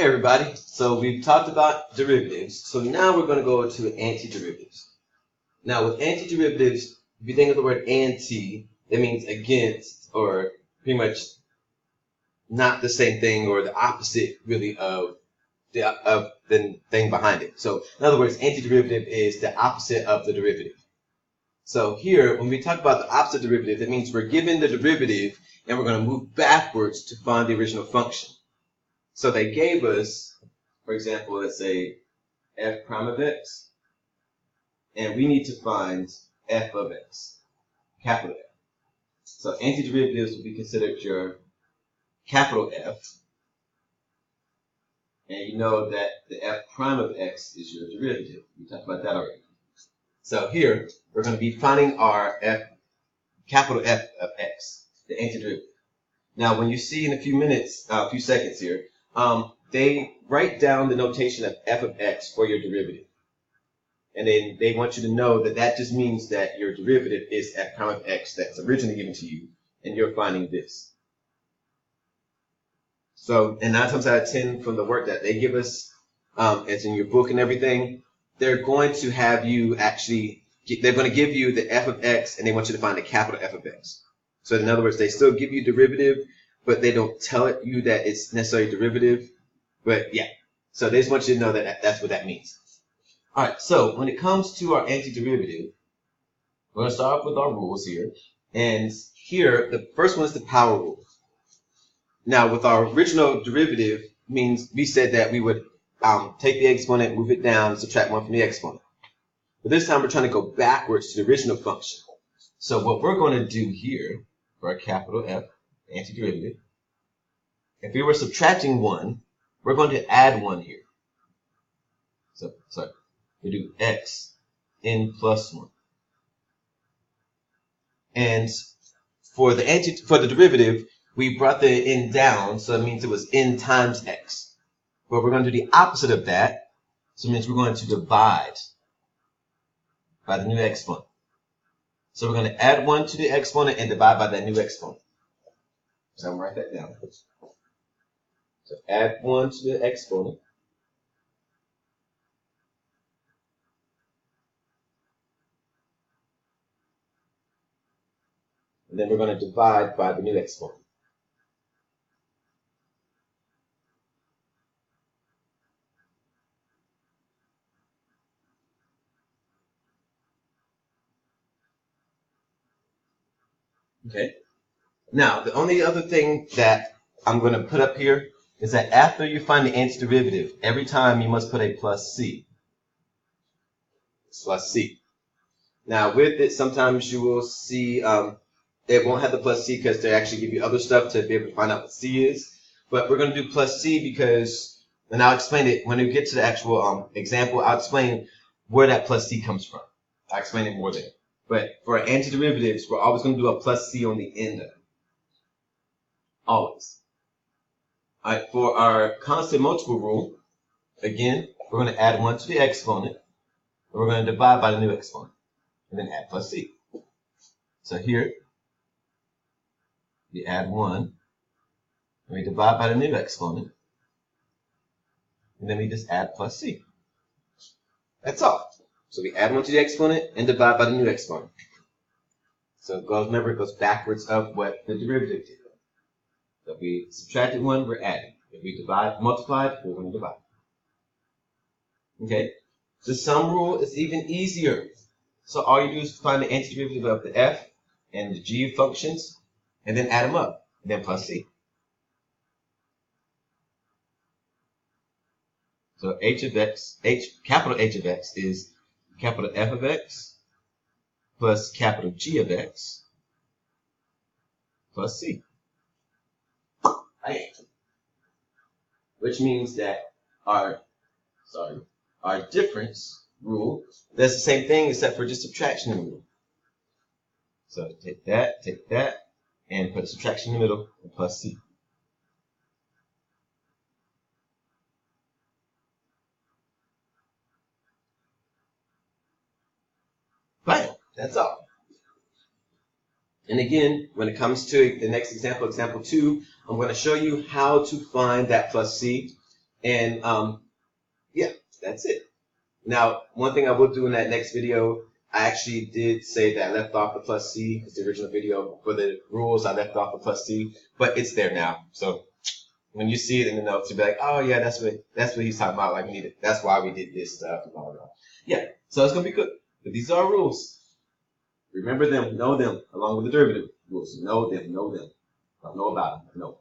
everybody, so we've talked about derivatives, so now we're going to go to antiderivatives. Now with antiderivatives, if you think of the word anti, that means against, or pretty much not the same thing, or the opposite really of the thing behind it. So in other words, antiderivative is the opposite of the derivative. So here, when we talk about the opposite derivative, that means we're given the derivative and we're going to move backwards to find the original function. So they gave us, for example, let's say f prime of x, and we need to find f of x, capital F. So antiderivatives will be considered your capital F, and you know that the f prime of x is your derivative. We talked about that already. So here, we're going to be finding our f, capital F of x, the antiderivative. Now, when you see in a few seconds here, they write down the notation of f of x for your derivative. And then they want you to know that that just means that your derivative is f prime of x that's originally given to you, and you're finding this. So, and 9 times out of 10 from the work that they give us, it's in your book and everything, they're going to have you actually, they're going to give you the f of x, and they want you to find the capital F of x. So in other words, they still give you derivative, but they don't tell you that it's necessarily derivative. But yeah, so they just want you to know that that's what that means. All right, so when it comes to our antiderivative, we're going to start off with our rules here. And here, the first one is the power rule. Now, with our original derivative, means we said that we would take the exponent, move it down, subtract 1 from the exponent. But this time, we're trying to go backwards to the original function. So what we're going to do here for our capital F, antiderivative, if we were subtracting 1, we're going to add 1 here. So, sorry, we do x n plus 1. And for the derivative, we brought the n down, so it means it was n times x. But we're going to do the opposite of that, so it means we're going to divide by the new exponent. So we're going to add 1 to the exponent and divide by that new exponent. So I'm going to write that down. So add 1 to the exponent. And then we're going to divide by the new exponent. Okay. Now, the only other thing that I'm going to put up here is that after you find the antiderivative, every time you must put a plus c. It's plus c. Now, with it, sometimes you will see it won't have the plus c because they actually give you other stuff to be able to find out what c is. But we're going to do plus c because, and I'll explain it when we get to the actual example. I'll explain where that plus c comes from. I'll explain it more there. But for our antiderivatives, we're always going to do a plus c on the end of it. Always. All right, for our constant multiple rule, again, we're going to add 1 to the exponent, and we're going to divide by the new exponent, and then add plus c. So here, we add 1, and we divide by the new exponent, and then we just add plus c. That's all. So we add 1 to the exponent and divide by the new exponent. So it goes, remember, it goes backwards of what the derivative did. So if we subtracted 1, we're adding. If we multiplied, we're going to divide. Okay? The sum rule is even easier. So all you do is find the antiderivative of the f and the g functions, and then add them up, and then plus c. So capital H of x is capital F of x plus capital G of x plus c. Which means that our difference rule does the same thing except for just subtraction rule. So take that, and put a subtraction in the middle and plus c. Fine, that's all. And again, when it comes to the next example, example 2, I'm going to show you how to find that plus c. And yeah, that's it. Now, one thing I will do in that next video, I actually did say that I left off the plus C, because the original video for the rules, I left off the plus C, but it's there now. So when you see it in the notes, you'll be like, oh yeah, that's what he's talking about. Like, that's why we did this stuff. Blah, blah, blah. Yeah, so it's gonna be good. But these are rules. Remember them, know them, along with the derivative rules. Know them, know them. Don't know about them, know.